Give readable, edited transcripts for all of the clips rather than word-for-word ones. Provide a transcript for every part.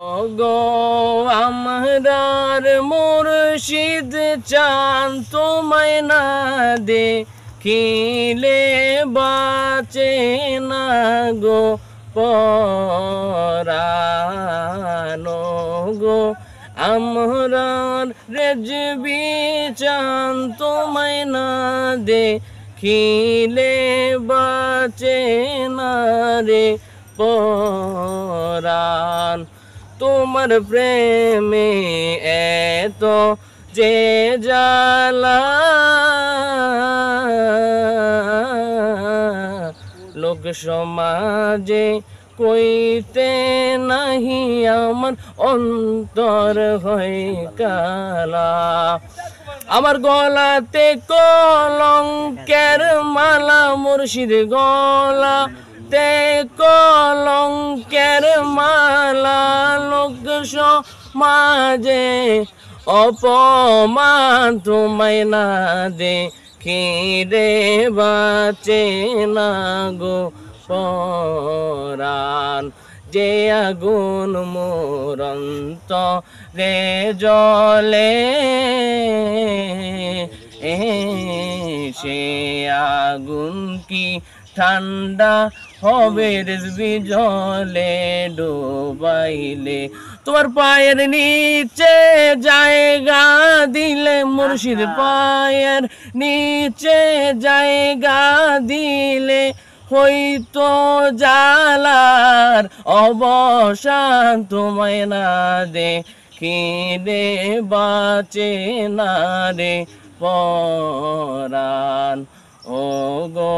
গো আমরার মুর্শিদ চান তোমায় না দেখিলে বাঁচে না গো পরাণ গো আমরার রেজবি চান তোমায় না দেখিলে বাঁচে না রে পরাণ। তোমার প্রেমে এত যে জ্বালা লোক সমাজে কইতে নাহি আমার অন্তর হয় কালা। আমার গলাতে কলঙ্কের মালা মুর্শিদ গলাতে কলঙ্কের মালা লোক সমাজে অপমান তোমায় না দেখিলে বাঁচে না গো পরাণ। যে আগুন মোর অন্তরে জ্বলে সে আগুন কি ঠান্ডা হবে রেজবি জলে ডোবাইলে। তোমার পায়ের নিচে জায়গা দিলে মুর্শিদ পায়ের নিচে জায়গা দিলে হইতো জালার অবসান তোমায় না দেখিলে বাঁচে না রে পরাণ। ও গো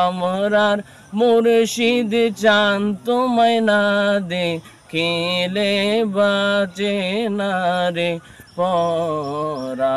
আমরার মুর্শিদ চান তোমায় না দেখিলে বাঁচে না রে পরাণ।